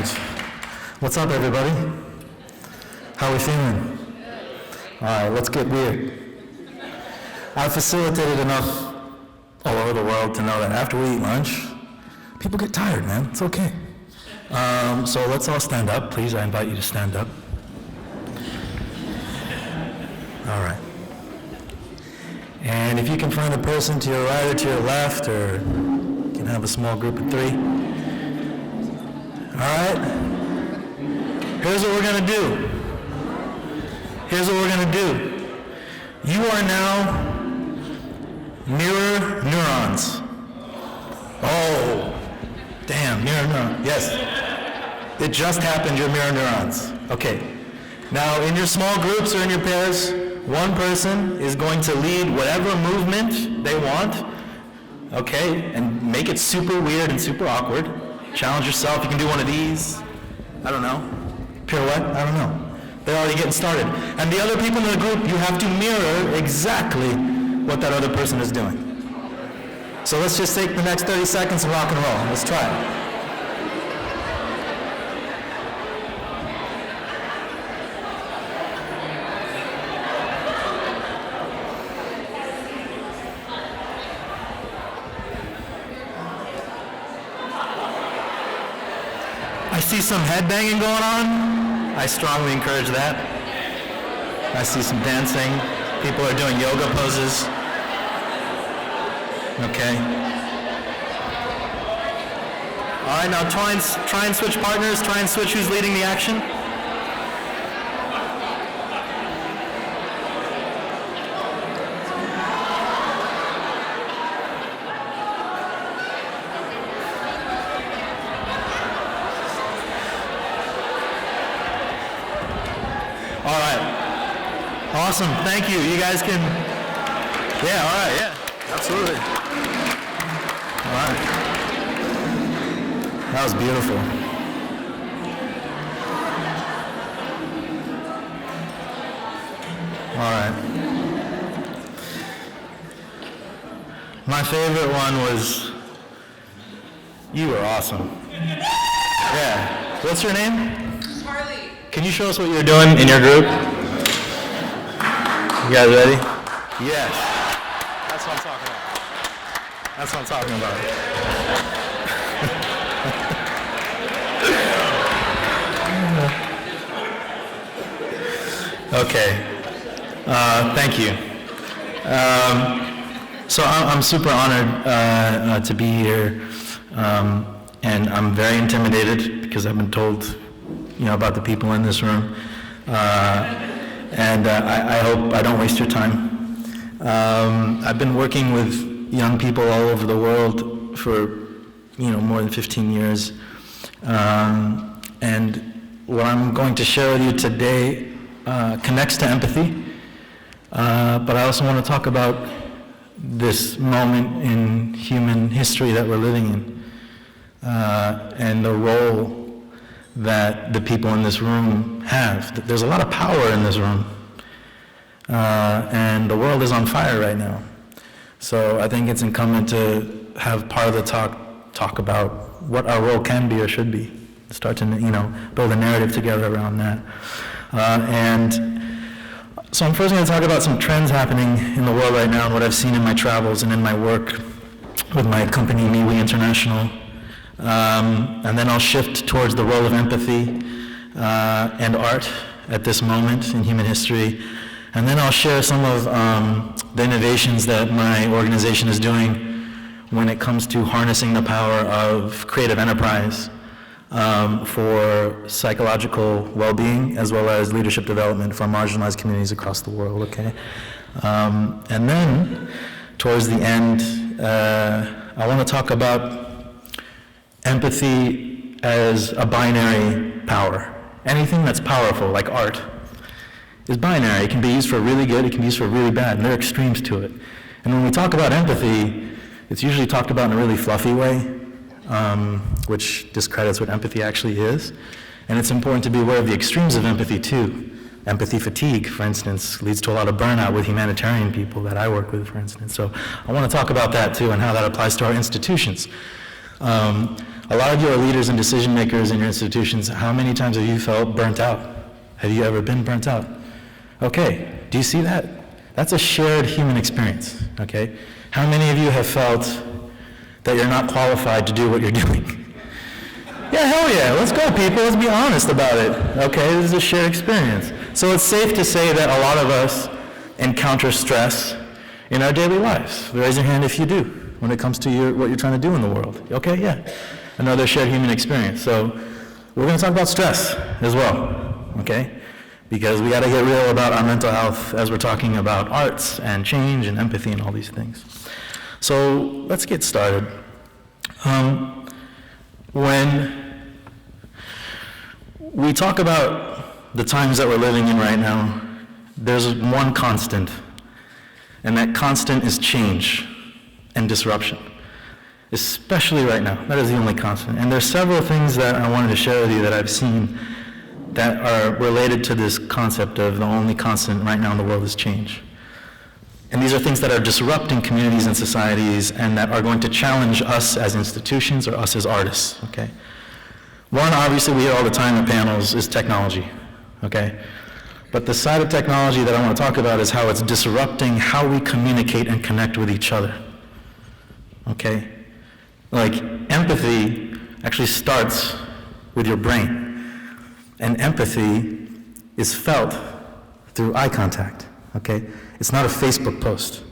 right. What's up, everybody? How are we feeling? All right, let's get weird. I've facilitated enough all over the world to know that after we eat lunch, people get tired, man. It's okay. So let's all stand up. Please, I invite you to stand up. All right. And if you can find a person to your right or to your left, or you can have a small group of three. All right? Here's what we're going to do. Here's what we're going to do. You are now mirror neurons. Oh, damn, mirror neurons. Yes. It just happened, you're mirror neurons. Okay. Now, in your small groups or in your pairs, one person is going to lead whatever movement they want, okay, and make it super weird and super awkward. Challenge yourself. You can do one of these. I don't know. Pirouette? I don't know. They're already getting started. And the other people in the group, you have to mirror exactly what that other person is doing. So let's just take the next 30 seconds and rock and roll. Let's try it. I see some headbanging going on. I strongly encourage that. I see some dancing. People are doing yoga poses. Okay. All right, now try and switch partners. Try and switch who's leading the action. All right. Awesome. Thank you. You guys can. Yeah, all right. Yeah, absolutely. All right. That was beautiful. All right. My favorite one was, you were awesome. Yeah. What's your name? Can you show us what you're doing in your group? You guys ready? Yes. That's what I'm talking about. That's what I'm talking about. Okay. Thank you. So I'm super honored to be here, and I'm very intimidated because I've been told about the people in this room, and I hope I don't waste your time. I've been working with young people all over the world for more than 15 years, and what I'm going to share with you today connects to empathy, but I also want to talk about this moment in human history that we're living in, and the role that the people in this room have. There's a lot of power in this room, and the world is on fire right now. So I think it's incumbent to have part of the talk about what our role can be or should be. Start to build a narrative together around that. And so I'm first going to talk about some trends happening in the world right now and what I've seen in my travels and in my work with my company, Mohi-Ud-Din International. And then I'll shift towards the role of empathy and art at this moment in human history. And then I'll share some of the innovations that my organization is doing when it comes to harnessing the power of creative enterprise for psychological well-being as well as leadership development for marginalized communities across the world, okay? And then, towards the end, I want to talk about empathy as a binary power. Anything that's powerful, like art, is binary. It can be used for really good, it can be used for really bad, and there are extremes to it. And when we talk about empathy, it's usually talked about in a really fluffy way, which discredits what empathy actually is. And it's important to be aware of the extremes of empathy too. Empathy fatigue, for instance, leads to a lot of burnout with humanitarian people that I work with, for instance. So I want to talk about that too and how that applies to our institutions. A lot of you are leaders and decision makers in your institutions. How many times have you felt burnt out? Have you ever been burnt out? Okay, do you see that? That's a shared human experience, okay? How many of you have felt that you're not qualified to do what you're doing? Yeah, hell yeah, let's go people, let's be honest about it, okay? This is a shared experience. So it's safe to say that a lot of us encounter stress in our daily lives. Raise your hand if you do, when it comes to what you're trying to do in the world. Okay, yeah, another shared human experience. So we're gonna talk about stress as well, okay? Because we gotta get real about our mental health as we're talking about arts and change and empathy and all these things. So let's get started. When we talk about the times that we're living in right now, there's one constant, and that constant is change and disruption, especially right now. That is the only constant. And there's several things that I wanted to share with you that I've seen that are related to this concept of the only constant right now in the world is change. And these are things that are disrupting communities and societies and that are going to challenge us as institutions or us as artists, okay? One, obviously, we hear all the time in panels, is technology, okay? But the side of technology that I want to talk about is how it's disrupting how we communicate and connect with each other, okay? Like, empathy actually starts with your brain. And empathy is felt through eye contact, okay? It's not a Facebook post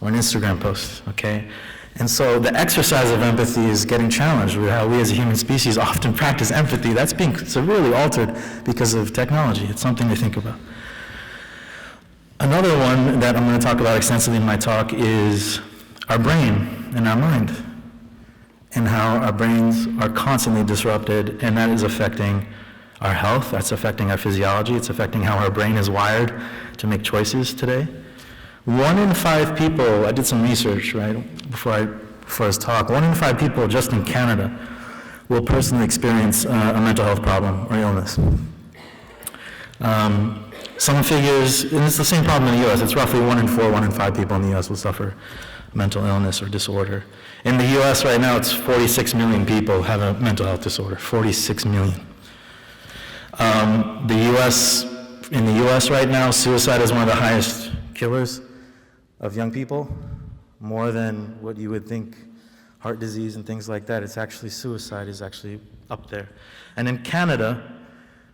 or an Instagram post, okay? And so the exercise of empathy is getting challenged with how we as a human species often practice empathy. That's being severely altered because of technology. It's something to think about. Another one that I'm going to talk about extensively in my talk is our brain and our mind, and how our brains are constantly disrupted, and that is affecting our health, that's affecting our physiology, it's affecting how our brain is wired to make choices today. 1 in 5 people, I did some research, right, before this talk, 1 in 5 people just in Canada will personally experience a mental health problem or illness. Some figures, and it's the same problem in the US, it's roughly 1 in 4, 1 in 5 people in the US will suffer mental illness or disorder. In the US right now, it's 46 million people have a mental health disorder, 46 million. In the US right now, suicide is one of the highest killers of young people, more than what you would think, heart disease and things like that. It's actually, suicide is actually up there. And in Canada,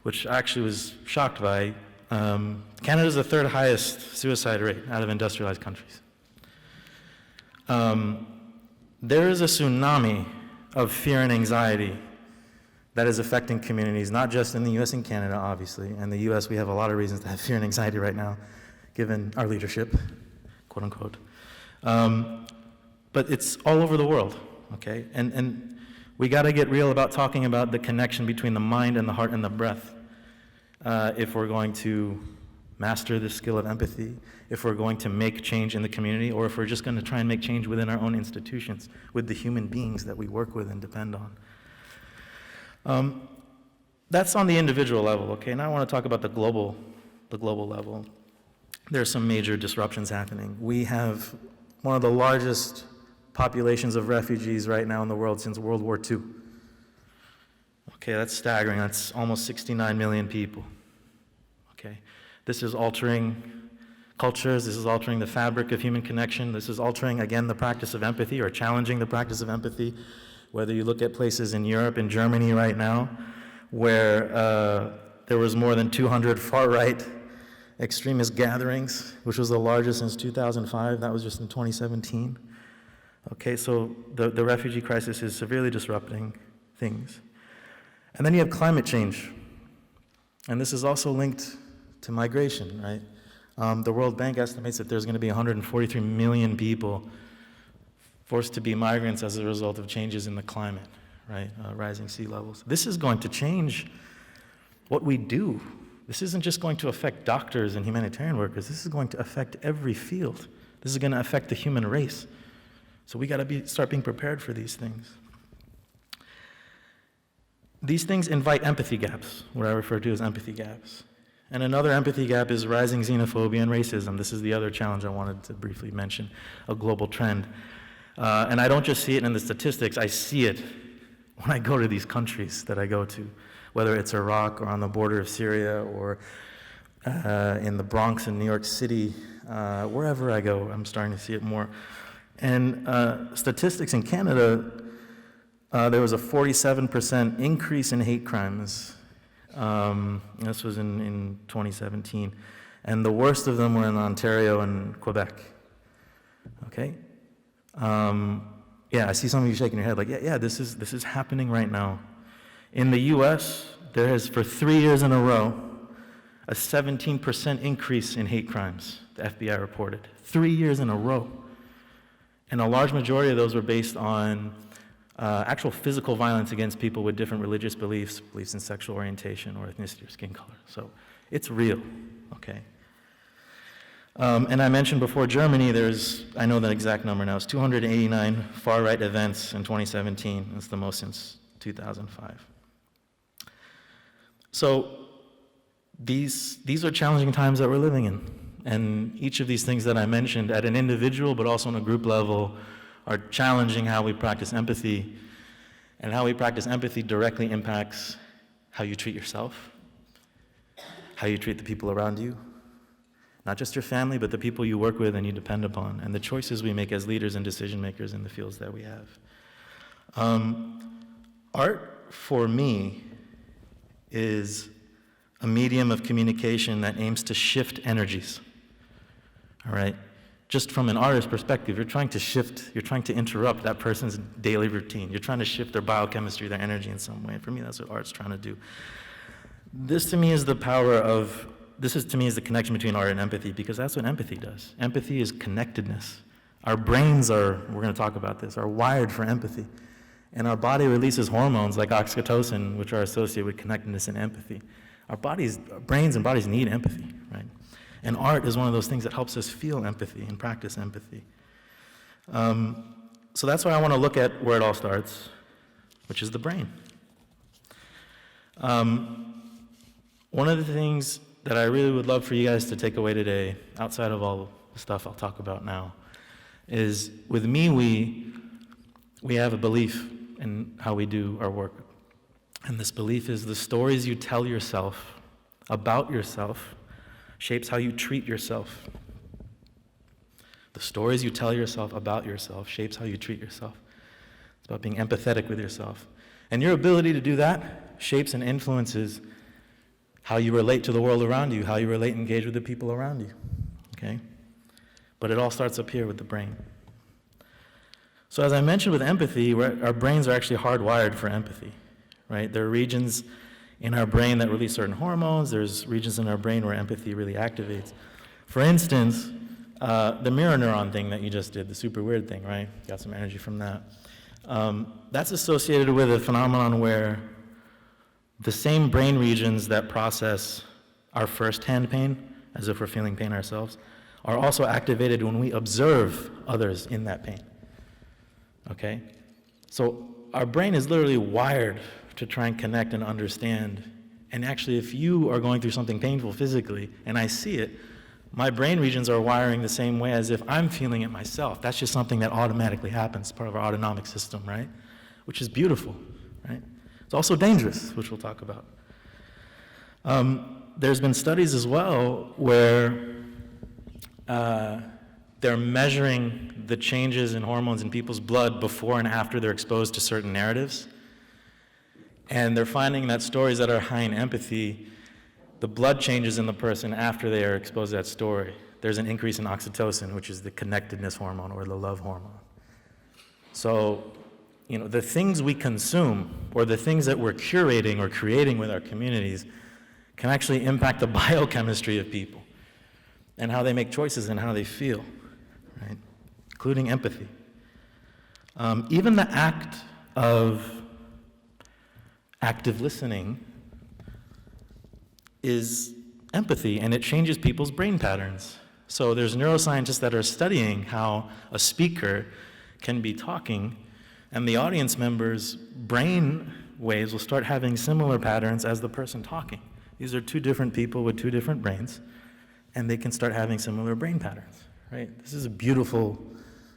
which I actually was shocked by, Canada is the 3rd highest suicide rate out of industrialized countries. There is a tsunami of fear and anxiety that is affecting communities, not just in the US and Canada, obviously. In the US, we have a lot of reasons to have fear and anxiety right now, given our leadership, quote unquote. But it's all over the world, okay? And we gotta get real about talking about the connection between the mind and the heart and the breath if we're going to master the skill of empathy, if we're going to make change in the community, or if we're just gonna try and make change within our own institutions, with the human beings that we work with and depend on. That's on the individual level, okay? Now I want to talk about the global level. There's some major disruptions happening. We have one of the largest populations of refugees right now in the world since World War II. Okay, that's staggering. That's almost 69 million people. Okay, this is altering cultures. This is altering the fabric of human connection. This is altering, again, the practice of empathy, or challenging the practice of empathy. Whether you look at places in Europe and Germany right now, where there was more than 200 far-right extremist gatherings, which was the largest since 2005. That was just in 2017. Okay, so the refugee crisis is severely disrupting things. And then you have climate change. And this is also linked to migration, right? The World Bank estimates that there's going to be 143 million people forced to be migrants as a result of changes in the climate, right? Rising sea levels. This is going to change what we do. This isn't just going to affect doctors and humanitarian workers. This is going to affect every field. This is going to affect the human race. So we got to start being prepared for these things. These things invite empathy gaps, what I refer to as empathy gaps. And another empathy gap is rising xenophobia and racism. This is the other challenge I wanted to briefly mention, a global trend. And I don't just see it in the statistics, I see it when I go to these countries that I go to, whether it's Iraq or on the border of Syria or in the Bronx in New York City, wherever I go, I'm starting to see it more. And statistics in Canada, there was a 47% increase in hate crimes. This was in 2017. And the worst of them were in Ontario and Quebec. Okay? Yeah, I see some of you shaking your head like, yeah, this is happening right now. In the US, there has, for 3 years in a row, a 17% increase in hate crimes, the FBI reported. 3 years in a row. And a large majority of those were based on actual physical violence against people with different religious beliefs, beliefs in sexual orientation or ethnicity or skin color. So it's real, okay? And I mentioned before Germany, I know the exact number now, it's 289 far-right events in 2017. It's the most since 2005. So these are challenging times that we're living in. And each of these things that I mentioned at an individual but also on a group level are challenging how we practice empathy. And how we practice empathy directly impacts how you treat yourself, how you treat the people around you, not just your family, but the people you work with and you depend upon, and the choices we make as leaders and decision makers in the fields that we have. Art, for me, is a medium of communication that aims to shift energies, all right? Just from an artist's perspective, you're trying to shift, you're trying to interrupt that person's daily routine. You're trying to shift their biochemistry, their energy in some way. For me, that's what art's trying to do. This to me is the connection between art and empathy, because that's what empathy does. Empathy is connectedness. Our brains are, we're going to talk about this, are wired for empathy. And our body releases hormones like oxytocin, which are associated with connectedness and empathy. Our brains and bodies need empathy, right? And art is one of those things that helps us feel empathy and practice empathy. So that's why I want to look at where it all starts, which is the brain. One of the things that I really would love for you guys to take away today, outside of all the stuff I'll talk about now, is with me, we have a belief in how we do our work. And this belief is the stories you tell yourself about yourself shapes how you treat yourself. The stories you tell yourself about yourself shapes how you treat yourself. It's about being empathetic with yourself. And your ability to do that shapes and influences how you relate to the world around you, how you relate and engage with the people around you, okay? But it all starts up here with the brain. So as I mentioned with empathy, our brains are actually hardwired for empathy, right? There are regions in our brain that release certain hormones. There's regions in our brain where empathy really activates. For instance, the mirror neuron thing that you just did, the super weird thing, right? Got some energy from that. That's associated with a phenomenon where the same brain regions that process our first-hand pain, as if we're feeling pain ourselves, are also activated when we observe others in that pain, okay? So our brain is literally wired to try and connect and understand. And actually, if you are going through something painful physically, and I see it, my brain regions are wiring the same way as if I'm feeling it myself. That's just something that automatically happens, part of our autonomic system, right? Which is beautiful, right? It's also dangerous, which we'll talk about. There's been studies as well where they're measuring the changes in hormones in people's blood before and after they're exposed to certain narratives. And they're finding that stories that are high in empathy, the blood changes in the person after they are exposed to that story. There's an increase in oxytocin, which is the connectedness hormone or the love hormone. So, you know, the things we consume or the things that we're curating or creating with our communities can actually impact the biochemistry of people and how they make choices and how they feel, right? Including empathy. Even the act of active listening is empathy, and it changes people's brain patterns. So there's neuroscientists that are studying how a speaker can be talking, and the audience members' brain waves will start having similar patterns as the person talking. These are two different people with two different brains, and they can start having similar brain patterns, right? This is a beautiful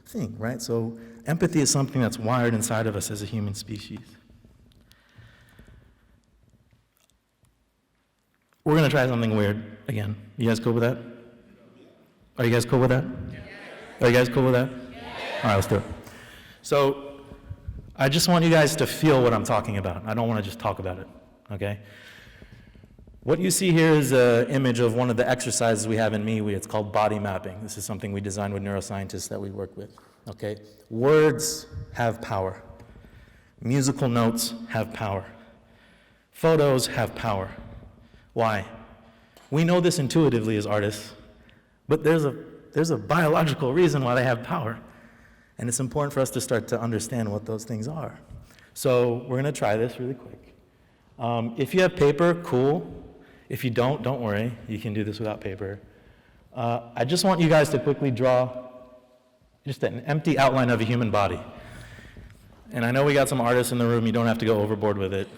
thing, right? So empathy is something that's wired inside of us as a human species. we're going to try something weird again. You guys cool with that? Are you guys cool with that? Are you guys cool with that? All right, let's do it. So I just want you guys to feel what I'm talking about. I don't want to just talk about it, okay? What you see here is an image of one of the exercises we have in Mohi-Ud-Din. It's called body mapping. This is something we designed with neuroscientists that we work with, okay? Words have power. Musical notes have power. Photos have power. Why? We know this intuitively as artists, but there's a biological reason why they have power. And it's important for us to start to understand what those things are. So we're going to try this really quick. If you have paper, cool. If you don't worry. You can do this without paper. I just want you guys to quickly draw just an empty outline of a human body. And I know we got some artists in the room. You don't have to go overboard with it.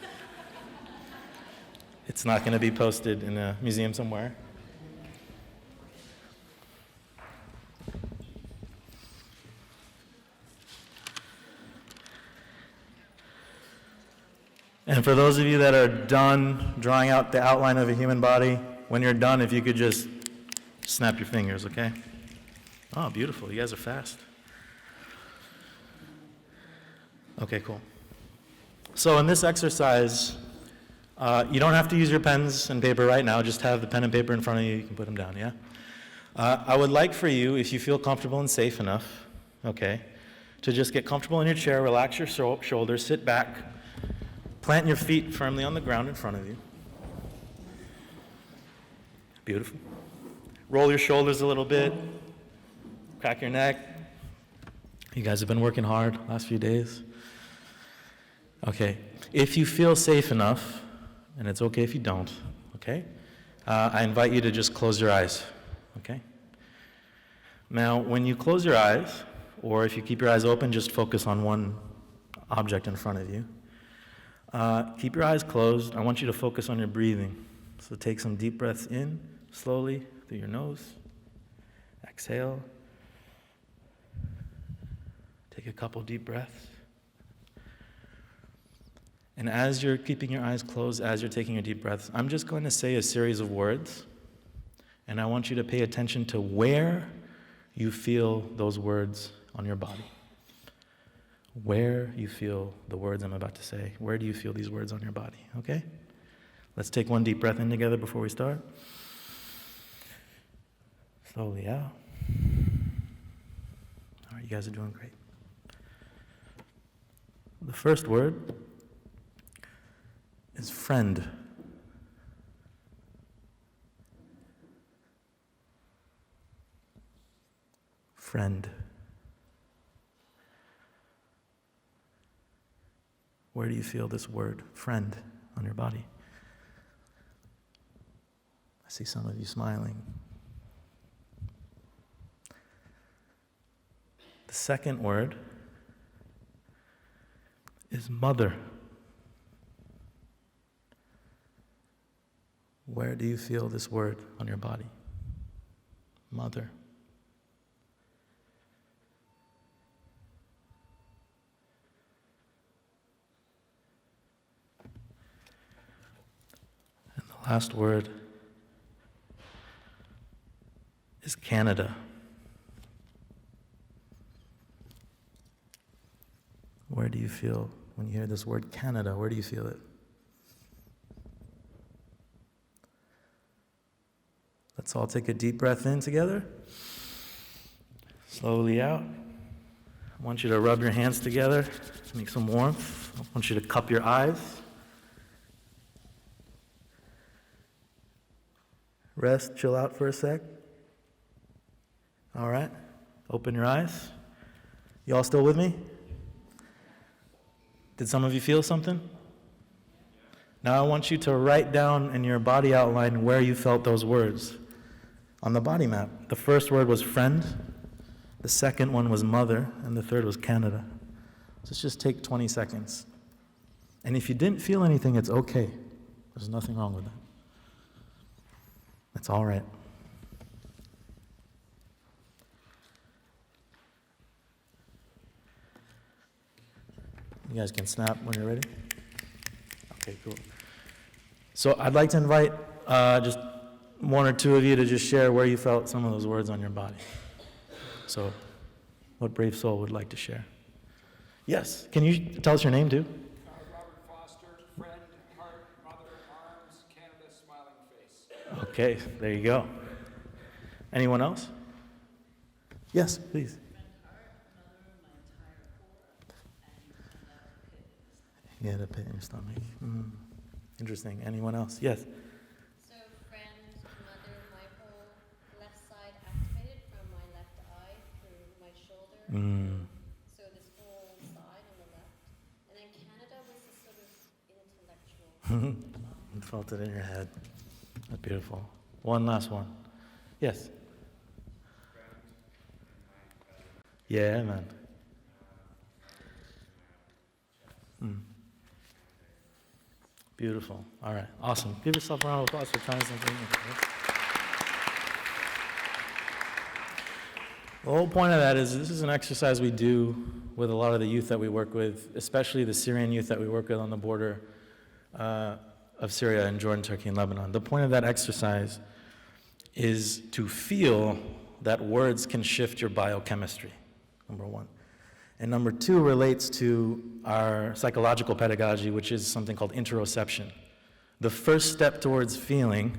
It's not going to be posted in a museum somewhere. And for those of you that are done drawing out the outline of a human body, when you're done, if you could just snap your fingers, okay? Oh, beautiful. You guys are fast. Okay, cool. So in this exercise, you don't have to use your pens and paper right now. Just have the pen and paper in front of you. You can put them down, yeah? I would like for you, if you feel comfortable and safe enough, okay, to just get comfortable in your chair, relax your shoulders, sit back, plant your feet firmly on the ground in front of you. Beautiful. Roll your shoulders a little bit. Crack your neck. You guys have been working hard last few days. Okay. If you feel safe enough, and it's okay if you don't, okay? I invite you to just close your eyes, okay? Now, when you close your eyes, or if you keep your eyes open, just focus on one object in front of you. Keep your eyes closed. I want you to focus on your breathing. So take some deep breaths in, slowly, through your nose. Exhale. Take a couple deep breaths. And as you're keeping your eyes closed, as you're taking your deep breaths, I'm just going to say a series of words, and I want you to pay attention to where you feel those words on your body. Where you feel the words I'm about to say. Where do you feel these words on your body, okay? Let's take one deep breath in together before we start. Slowly out. All right, you guys are doing great. The first word is friend. Friend. Where do you feel this word, friend, on your body? I see some of you smiling. The second word is mother. Where do you feel this word on your body? Mother. And the last word is Canada. Where do you feel, when you hear this word Canada, where do you feel it? Let's all take a deep breath in together. Slowly out. I want you to rub your hands together, make some warmth. I want you to cup your eyes. Rest, chill out for a sec. All right. Open your eyes. You all still with me? Did some of you feel something? Now I want you to write down in your body outline where you felt those words on the body map. The first word was friend, the second one was mother, and the third was Canada. So let's just take 20 seconds. And if you didn't feel anything, it's okay. There's nothing wrong with that. It's all right. You guys can snap when you're ready. Okay, cool. So I'd like to invite just one or two of you to just share where you felt some of those words on your body. So, what brave soul would like to share? Yes, can you tell us your name too? Robert Foster, friend, heart, mother, arms, Canada, smiling face. Okay, there you go. Anyone else? Yes, please. You had a pit in your stomach. Interesting. Anyone else? Yes. So friend, mother, my whole left side activated from my left eye through my shoulder. So this whole side on the left. And then Canada was this sort of intellectual. You felt it in your head. That's beautiful. One last one. Yes. Yeah, man. Beautiful. All right. Awesome. Give yourself a round of applause for trying something new. The whole point of that is this is an exercise we do with a lot of the youth that we work with, especially the Syrian youth that we work with on the border of Syria and Jordan, Turkey, and Lebanon. The point of that exercise is to feel that words can shift your biochemistry, number one. And number two relates to our psychological pedagogy, which is something called interoception. The first step towards feeling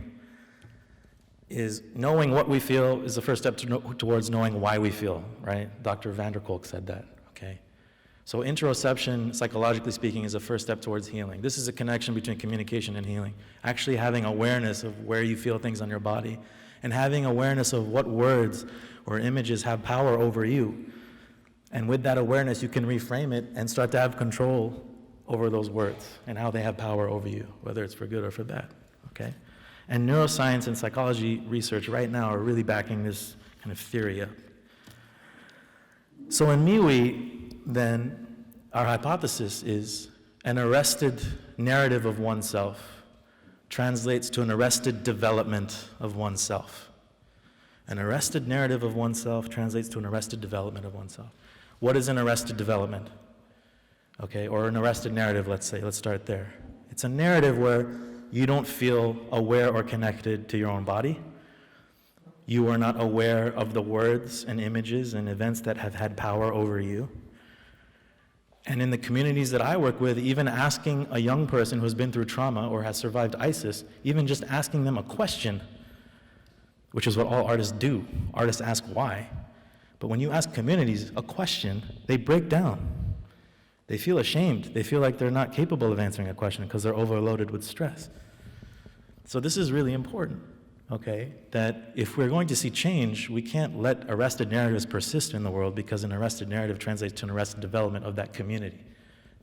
is knowing what we feel is the first step towards knowing why we feel, right? Dr. van der Kolk said that, okay? So interoception, psychologically speaking, is the first step towards healing. This is a connection between communication and healing. Actually having awareness of where you feel things on your body and having awareness of what words or images have power over you. And with that awareness, you can reframe it and start to have control over those words and how they have power over you, whether it's for good or for bad, okay? And neuroscience and psychology research right now are really backing this kind of theory up. So in MeWe, then, our hypothesis is an arrested narrative of oneself translates to an arrested development of oneself. An arrested narrative of oneself translates to an arrested development of oneself. What is an arrested development? Okay, or an arrested narrative, let's say. Let's start there. It's a narrative where you don't feel aware or connected to your own body. You are not aware of the words and images and events that have had power over you. And in the communities that I work with, even asking a young person who's been through trauma or has survived ISIS, even just asking them a question, which is what all artists do. Artists ask why. But when you ask communities a question, they break down. They feel ashamed. They feel like they're not capable of answering a question because they're overloaded with stress. So this is really important, okay? That if we're going to see change, we can't let arrested narratives persist in the world because an arrested narrative translates to an arrested development of that community.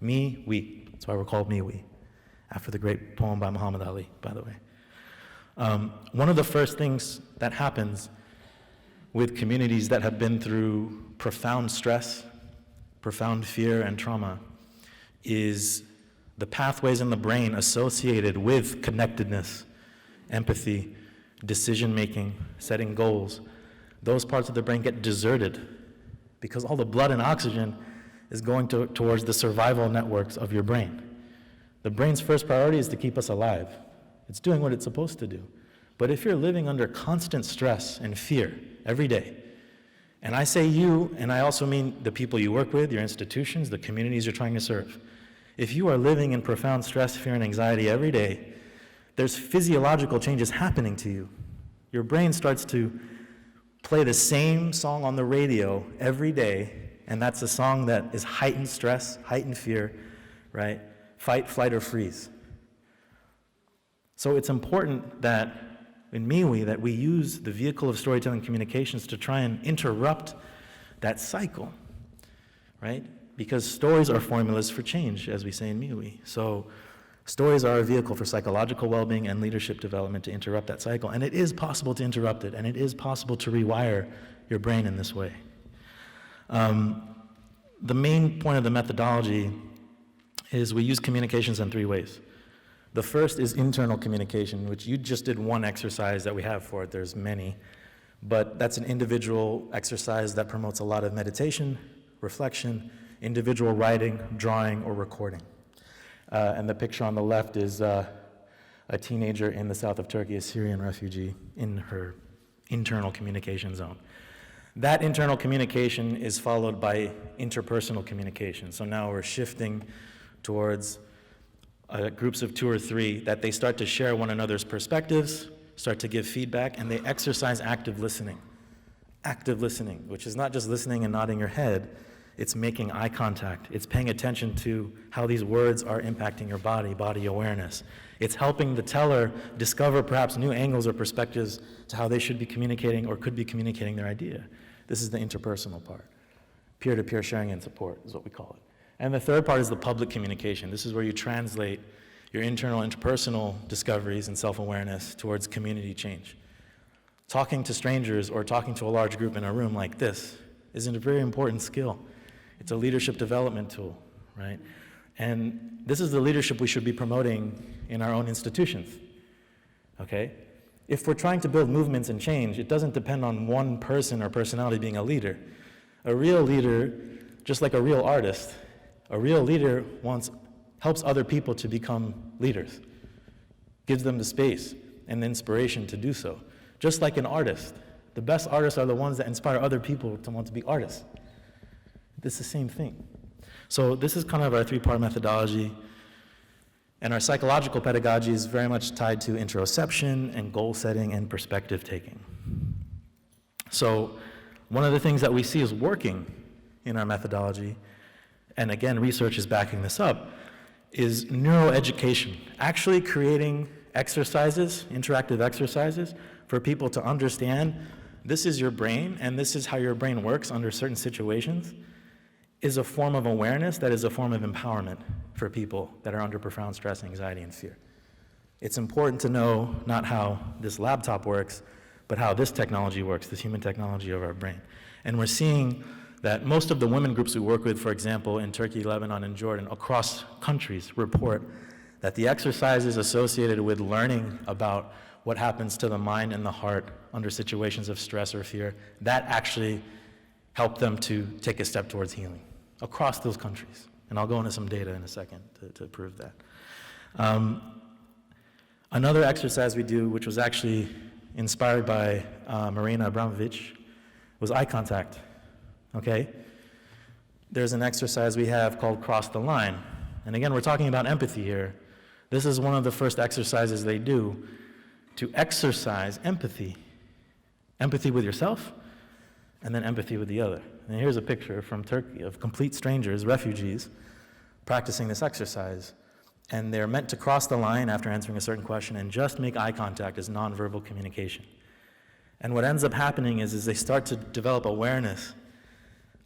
Me, we. That's why we're called Me, we, after the great poem by Muhammad Ali, by the way. One of the first things that happens with communities that have been through profound stress, profound fear and trauma is the pathways in the brain associated with connectedness, empathy, decision-making, setting goals. Those parts of the brain get deserted because all the blood and oxygen is going towards the survival networks of your brain. The brain's first priority is to keep us alive. It's doing what it's supposed to do. But if you're living under constant stress and fear every day, and I say you, and I also mean the people you work with, your institutions, the communities you're trying to serve. If you are living in profound stress, fear, and anxiety every day, there's physiological changes happening to you. Your brain starts to play the same song on the radio every day, and that's a song that is heightened stress, heightened fear, right? Fight, flight, or freeze. So it's important that in MeWe that we use the vehicle of storytelling communications to try and interrupt that cycle, right? Because stories are formulas for change, as we say in MeWe. So stories are a vehicle for psychological well-being and leadership development to interrupt that cycle. And it is possible to interrupt it, and it is possible to rewire your brain in this way. The main point of the methodology is we use communications in three ways. The first is internal communication, which you just did one exercise that we have for it. There's many. But that's an individual exercise that promotes a lot of meditation, reflection, individual writing, drawing, or recording. And the picture on the left is a a teenager in the south of Turkey, a Syrian refugee, in her internal communication zone. That internal communication is followed by interpersonal communication. So now we're shifting towards groups of 2 or 3 that they start to share one another's perspectives, start to give feedback, and they exercise active listening. Active listening, which is not just listening and nodding your head, it's making eye contact. It's paying attention to how these words are impacting your body awareness. It's helping the teller discover perhaps new angles or perspectives to how they should be communicating or could be communicating their idea. This is the interpersonal part. Peer-to-peer sharing and support is what we call it. And the third part is the public communication. This is where you translate your internal interpersonal discoveries and self-awareness towards community change. Talking to strangers or talking to a large group in a room like this is a very important skill. It's a leadership development tool, right? And this is the leadership we should be promoting in our own institutions, okay? If we're trying to build movements and change, it doesn't depend on one person or personality being a leader. A real leader, just like a real artist, a real leader helps other people to become leaders, gives them the space and the inspiration to do so. Just like an artist, the best artists are the ones that inspire other people to want to be artists. It's the same thing. So this is kind of our 3-part methodology. And our psychological pedagogy is very much tied to interoception and goal setting and perspective taking. So one of the things that we see is working in our methodology, and again, research is backing this up, is neuroeducation. Actually creating exercises, interactive exercises, for people to understand this is your brain and this is how your brain works under certain situations, is a form of awareness that is a form of empowerment for people that are under profound stress, anxiety, and fear. It's important to know not how this laptop works, but how this technology works, this human technology of our brain. And we're seeing that most of the women groups we work with, for example, in Turkey, Lebanon, and Jordan, across countries, report that the exercises associated with learning about what happens to the mind and the heart under situations of stress or fear, that actually helped them to take a step towards healing across those countries. And I'll go into some data in a second to prove that. Another exercise we do, which was actually inspired by Marina Abramovich, was eye contact, okay? There's an exercise we have called Cross the Line. And again, we're talking about empathy here. This is one of the first exercises they do to exercise empathy. Empathy with yourself, and then empathy with the other. And here's a picture from Turkey of complete strangers, refugees, practicing this exercise. And they're meant to cross the line after answering a certain question and just make eye contact as nonverbal communication. And what ends up happening is they start to develop awareness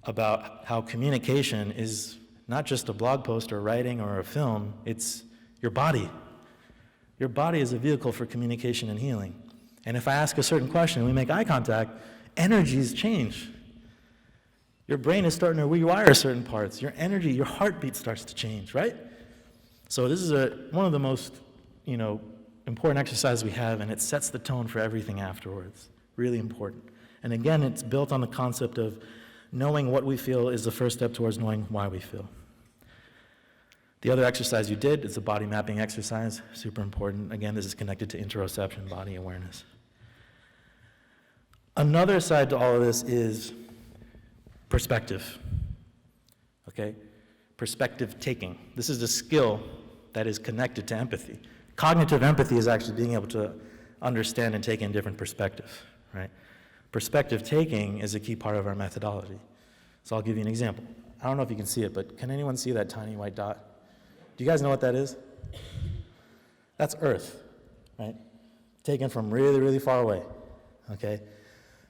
about how communication is not just a blog post or writing or a film, it's your body. Your body is a vehicle for communication and healing. And if I ask a certain question and we make eye contact, energies change. Your brain is starting to rewire certain parts. Your energy, your heartbeat starts to change, right? So this is one of the most, important exercises we have, and it sets the tone for everything afterwards. Really important. And again, it's built on the concept of knowing what we feel is the first step towards knowing why we feel. The other exercise you did is a body mapping exercise, super important. Again, this is connected to interoception, body awareness. Another side to all of this is perspective, okay? Perspective taking. This is a skill that is connected to empathy. Cognitive empathy is actually being able to understand and take in different perspectives, right? Perspective taking is a key part of our methodology. So I'll give you an example. I don't know if you can see it, but can anyone see that tiny white dot? Do you guys know what that is? That's Earth, right? Taken from really, really far away, okay?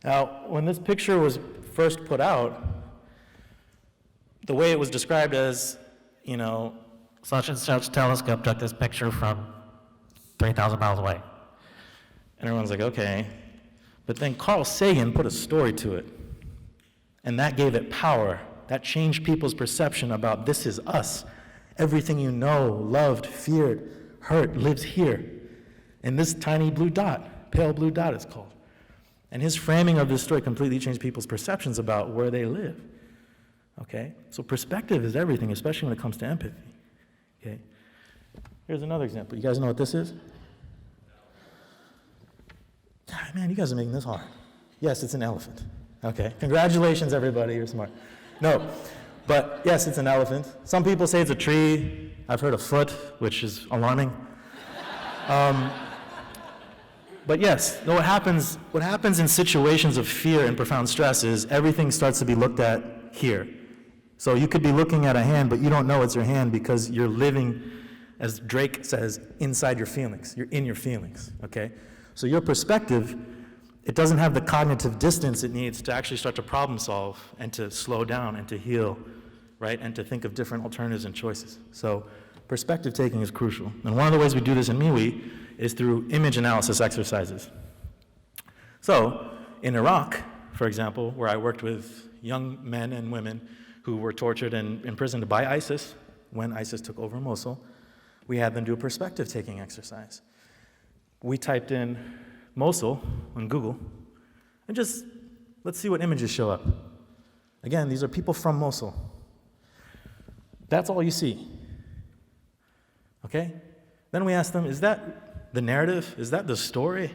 Now, when this picture was first put out, the way it was described as, such and such telescope took this picture from 3,000 miles away. And everyone's like, okay. But then Carl Sagan put a story to it. And that gave it power. That changed people's perception about this is us. Everything you know, loved, feared, hurt, lives here. In this tiny blue dot, pale blue dot it's called. And his framing of this story completely changed people's perceptions about where they live. Okay? So perspective is everything, especially when it comes to empathy. Okay? Here's another example. You guys know what this is? Ah, man, you guys are making this hard. Yes, it's an elephant. Okay, congratulations, everybody, you're smart. No, but yes, it's an elephant. Some people say it's a tree. I've heard a foot, which is alarming. But yes, no, what happens in situations of fear and profound stress is everything starts to be looked at here. So you could be looking at a hand, but you don't know it's your hand because you're living, as Drake says, inside your feelings. You're in your feelings, okay? So your perspective, it doesn't have the cognitive distance it needs to actually start to problem solve and to slow down and to heal, right? And to think of different alternatives and choices. So perspective taking is crucial. And one of the ways we do this in MIWI is through image analysis exercises. So in Iraq, for example, where I worked with young men and women who were tortured and imprisoned by ISIS when ISIS took over Mosul, we had them do a perspective taking exercise. We typed in Mosul on Google and just let's see what images show up. Again, these are people from Mosul. That's all you see. Okay? Then we asked them, is that the narrative? Is that the story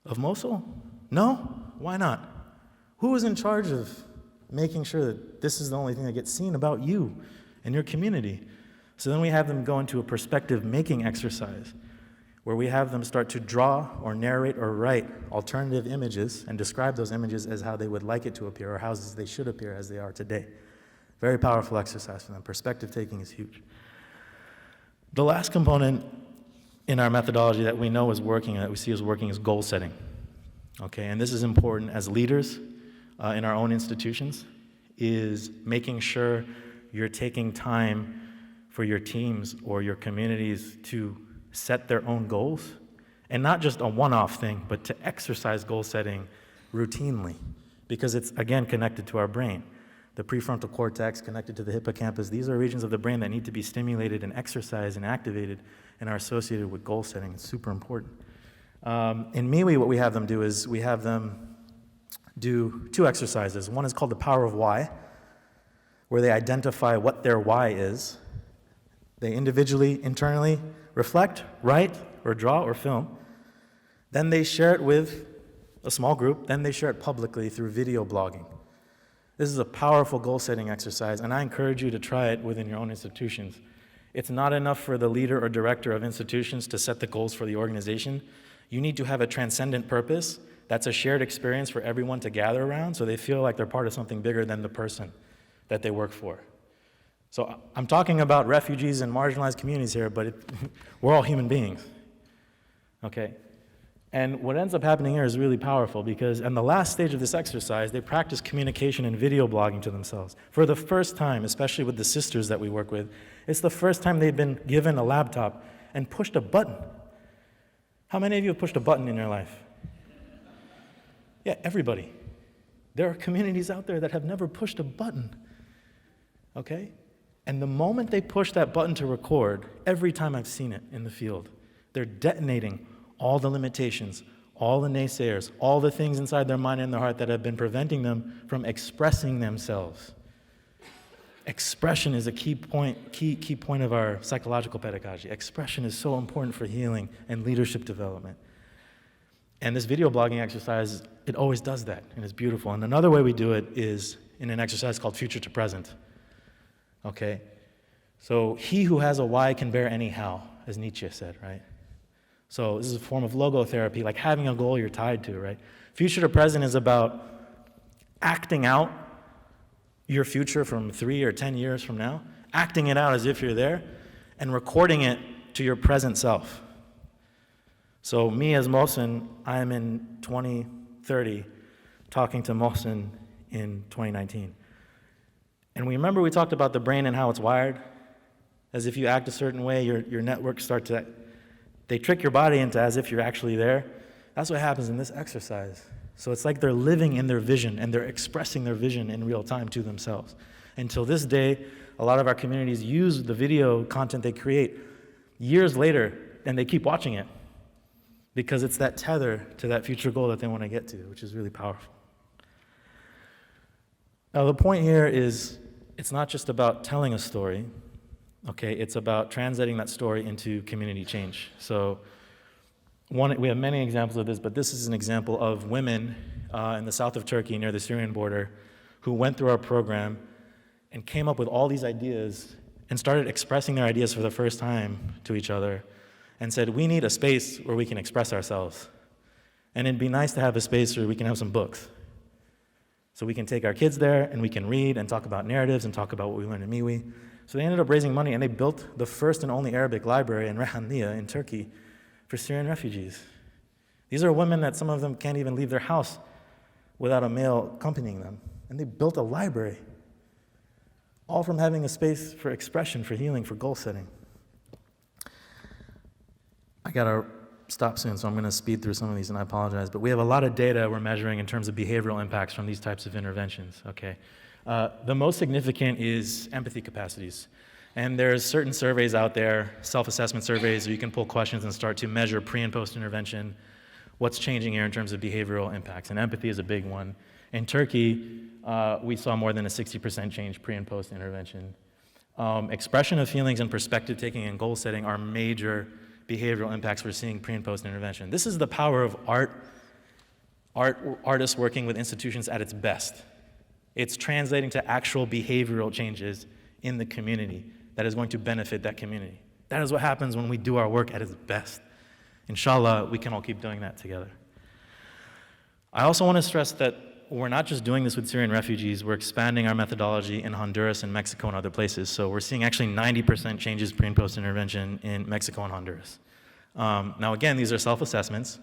of Mosul? No? Why not? Who is in charge of making sure that this is the only thing that gets seen about you and your community? So then we have them go into a perspective making exercise where we have them start to draw or narrate or write alternative images and describe those images as how they would like it to appear or how they should appear as they are today. Very powerful exercise for them. Perspective taking is huge. The last component in our methodology that we know is working and that we see as working is goal setting. Okay, and this is important as leaders in our own institutions, is making sure you're taking time for your teams or your communities to set their own goals, and not just a one-off thing, but to exercise goal setting routinely, because it's, again, connected to our brain. The prefrontal cortex connected to the hippocampus, these are regions of the brain that need to be stimulated and exercised and activated and are associated with goal setting. It's super important. In MIWI, what we have them do is we have them do two exercises. One is called the power of why, where they identify what their why is. They individually, internally reflect, write, or draw, or film. Then they share it with a small group. Then they share it publicly through video blogging. This is a powerful goal-setting exercise, and I encourage you to try it within your own institutions. It's not enough for the leader or director of institutions to set the goals for the organization. You need to have a transcendent purpose that's a shared experience for everyone to gather around so they feel like they're part of something bigger than the person that they work for. So I'm talking about refugees and marginalized communities here, but we're all human beings, okay? And what ends up happening here is really powerful because in the last stage of this exercise, they practice communication and video blogging to themselves. For the first time, especially with the sisters that we work with, it's the first time they've been given a laptop and pushed a button. How many of you have pushed a button in your life? Yeah, everybody. There are communities out there that have never pushed a button, okay? And the moment they push that button to record, every time I've seen it in the field, they're detonating all the limitations, all the naysayers, all the things inside their mind and their heart that have been preventing them from expressing themselves. Expression is a key point of our psychological pedagogy. Expression is so important for healing and leadership development. And this video blogging exercise, it always does that, and it's beautiful. And another way we do it is in an exercise called future to present. Okay? So he who has a why can bear any how, as Nietzsche said, right? So this is a form of logotherapy, like having a goal you're tied to, right? Future to present is about acting out your future from 3 or 10 years from now, acting it out as if you're there, and recording it to your present self. So me as Mohsin, I'm in 2030 talking to Mohsin in 2019. And we talked about the brain and how it's wired. As if you act a certain way, your networks start to, they trick your body into as if you're actually there. That's what happens in this exercise. So it's like they're living in their vision and they're expressing their vision in real time to themselves. Until this day, a lot of our communities use the video content they create years later and they keep watching it because it's that tether to that future goal that they want to get to, which is really powerful. Now the point here is it's not just about telling a story, okay, it's about translating that story into community change. So we have many examples of this, but this is an example of women in the south of Turkey near the Syrian border who went through our program and came up with all these ideas and started expressing their ideas for the first time to each other and said, we need a space where we can express ourselves. And it'd be nice to have a space where we can have some books. So we can take our kids there and we can read and talk about narratives and talk about what we learned in Miwi. So they ended up raising money and they built the first and only Arabic library in Rehanliya in Turkey for Syrian refugees. These are women that some of them can't even leave their house without a male accompanying them. And they built a library, all from having a space for expression, for healing, for goal setting. I gotta stop soon, so I'm gonna speed through some of these and I apologize, but we have a lot of data we're measuring in terms of behavioral impacts from these types of interventions, okay? The most significant is empathy capacities. And there's certain surveys out there, self-assessment surveys, where you can pull questions and start to measure pre- and post-intervention, what's changing here in terms of behavioral impacts, and empathy is a big one. In Turkey, we saw more than a 60% change pre- and post-intervention. Expression of feelings and perspective taking and goal setting are major behavioral impacts we're seeing pre- and post-intervention. This is the power of artists working with institutions at its best. It's translating to actual behavioral changes in the community that is going to benefit that community. That is what happens when we do our work at its best. Inshallah, we can all keep doing that together. I also want to stress that we're not just doing this with Syrian refugees, we're expanding our methodology in Honduras and Mexico and other places. So we're seeing actually 90% changes pre- and post-intervention in Mexico and Honduras. Now again, these are self-assessments.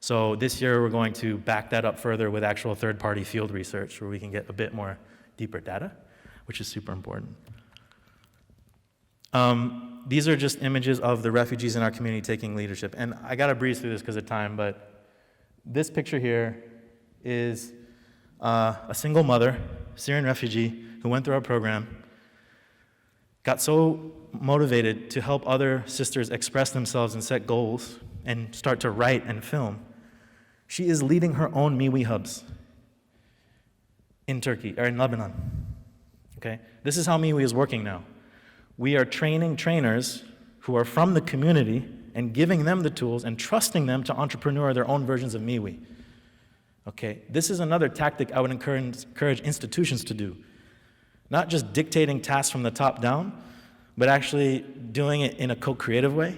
So this year we're going to back that up further with actual third-party field research where we can get a bit more deeper data, which is super important. These are just images of the refugees in our community taking leadership. And I gotta breeze through this because of time, but this picture here is a single mother, Syrian refugee, who went through our program, got so motivated to help other sisters express themselves and set goals and start to write and film. She is leading her own Miwi hubs in Turkey, or in Lebanon, okay? This is how Miwi is working now. We are training trainers who are from the community and giving them the tools and trusting them to entrepreneur their own versions of Miwi. Okay, this is another tactic I would encourage institutions to do. Not just dictating tasks from the top down, but actually doing it in a co-creative way.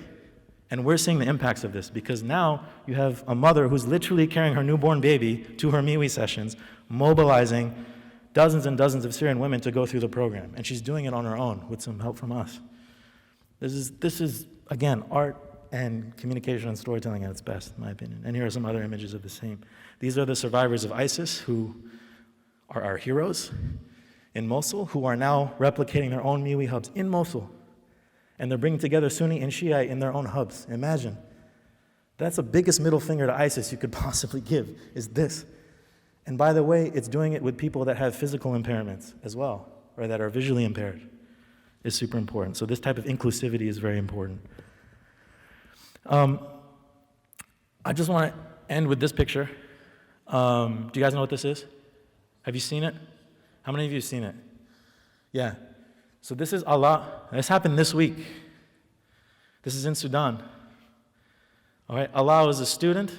And we're seeing the impacts of this because now you have a mother who's literally carrying her newborn baby to her Miwi sessions, mobilizing dozens and dozens of Syrian women to go through the program. And she's doing it on her own with some help from us. This is again, art and communication and storytelling at its best, in my opinion. And here are some other images of the same. These are the survivors of ISIS who are our heroes in Mosul, who are now replicating their own Miwi hubs in Mosul. And they're bringing together Sunni and Shia in their own hubs. Imagine. That's the biggest middle finger to ISIS you could possibly give, is this. And by the way, it's doing it with people that have physical impairments as well, or that are visually impaired. Is super important. So this type of inclusivity is very important. I just want to end with this picture. Do you guys know what this is? Have you seen it? How many of you have seen it? Yeah. So this is Allah. This happened this week. This is in Sudan. All right. Allah was a student,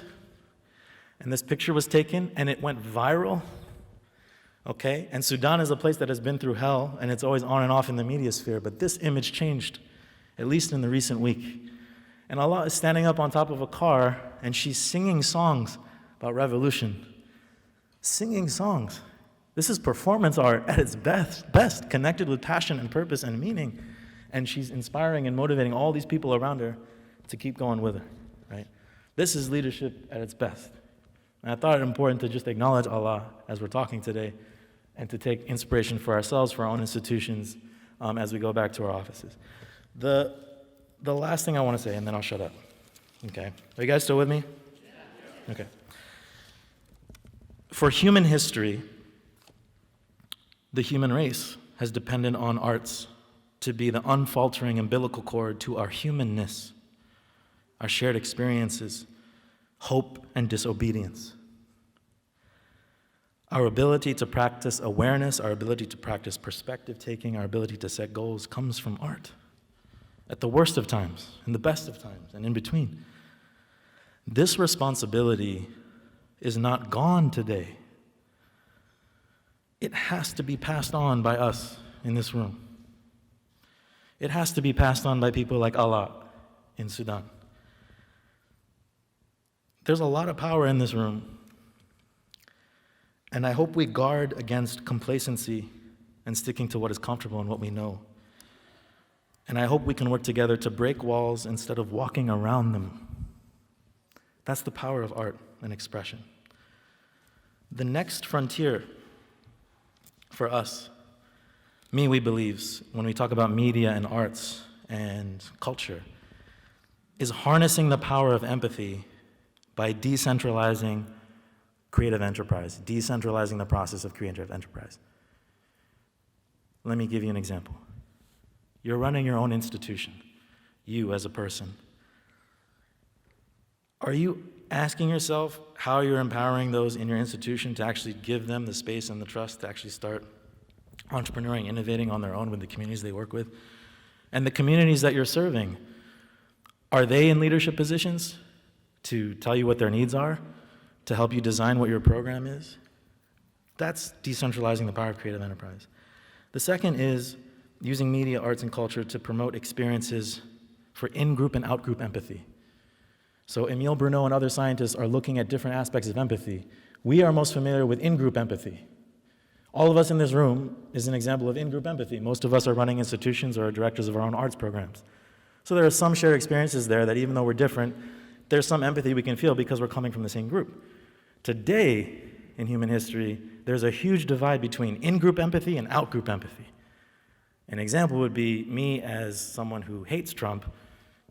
and this picture was taken, and it went viral. Okay. And Sudan is a place that has been through hell, and it's always on and off in the media sphere. But this image changed, at least in the recent week. And Allah is standing up on top of a car, and she's singing songs about revolution. Singing songs. This is performance art at its best, connected with passion and purpose and meaning. And she's inspiring and motivating all these people around her to keep going with her, right? This is leadership at its best. And I thought it important to just acknowledge Allah as we're talking today and to take inspiration for ourselves, for our own institutions, as we go back to our offices. The last thing I want to say, and then I'll shut up. Okay. Are you guys still with me? Okay. For human history, the human race has depended on arts to be the unfaltering umbilical cord to our humanness, our shared experiences, hope and disobedience. Our ability to practice awareness, our ability to practice perspective taking, our ability to set goals comes from art. At the worst of times, and the best of times, and in between. This responsibility is not gone today. It has to be passed on by us in this room. It has to be passed on by people like Allah in Sudan. There's a lot of power in this room, and I hope we guard against complacency and sticking to what is comfortable and what we know. And I hope we can work together to break walls instead of walking around them. That's the power of art and expression. The next frontier for us, we believes, when we talk about media and arts and culture, is harnessing the power of empathy by decentralizing creative enterprise, decentralizing the process of creative enterprise. Let me give you an example. You're running your own institution, you as a person. Are you asking yourself how you're empowering those in your institution to actually give them the space and the trust to actually start entrepreneuring, innovating on their own with the communities they work with? And the communities that you're serving, are they in leadership positions to tell you what their needs are, to help you design what your program is? That's decentralizing the power of creative enterprise. The second is using media, arts, and culture to promote experiences for in-group and out-group empathy. So Emile Bruneau and other scientists are looking at different aspects of empathy. We are most familiar with in-group empathy. All of us in this room is an example of in-group empathy. Most of us are running institutions or are directors of our own arts programs. So there are some shared experiences there that even though we're different, there's some empathy we can feel because we're coming from the same group. Today, in human history, there's a huge divide between in-group empathy and out-group empathy. An example would be me as someone who hates Trump,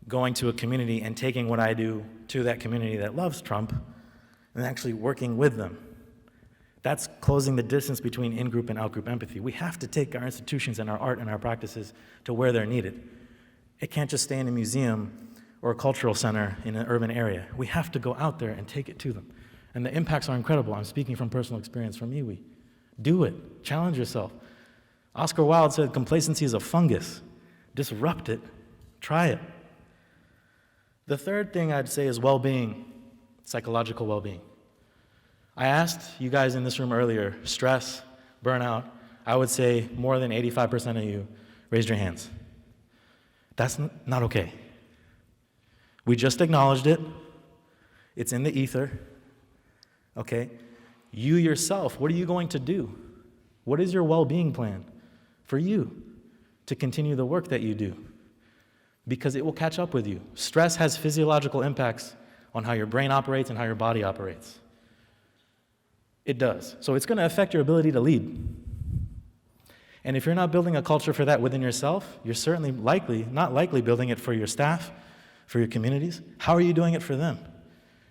going to a community and taking what I do to that community that loves Trump and actually working with them. That's closing the distance between in-group and out-group empathy. We have to take our institutions and our art and our practices to where they're needed. It can't just stay in a museum or a cultural center in an urban area. We have to go out there and take it to them. And the impacts are incredible. I'm speaking from personal experience from Iwi. Do it. Challenge yourself. Oscar Wilde said complacency is a fungus. Disrupt it. Try it. The third thing I'd say is well-being, psychological well-being. I asked you guys in this room earlier, stress, burnout. I would say more than 85% of you raised your hands. That's not okay. We just acknowledged it. It's in the ether. Okay? You yourself, what are you going to do? What is your well-being plan for you to continue the work that you do? Because it will catch up with you. Stress has physiological impacts on how your brain operates and how your body operates. It does. So it's going to affect your ability to lead. And if you're not building a culture for that within yourself, you're certainly not likely building it for your staff, for your communities. How are you doing it for them?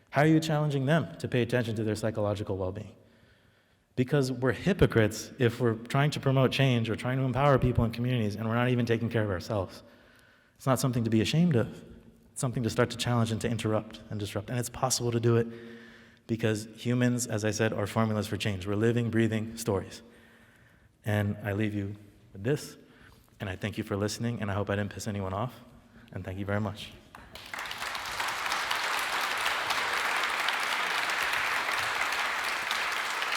How are you challenging them to pay attention to their psychological well-being? Because we're hypocrites if we're trying to promote change or trying to empower people in communities and we're not even taking care of ourselves. It's not something to be ashamed of. It's something to start to challenge and to interrupt and disrupt. And it's possible to do it because humans, as I said, are formulas for change. We're living, breathing stories. And I leave you with this, and I thank you for listening, and I hope I didn't piss anyone off, and thank you very much.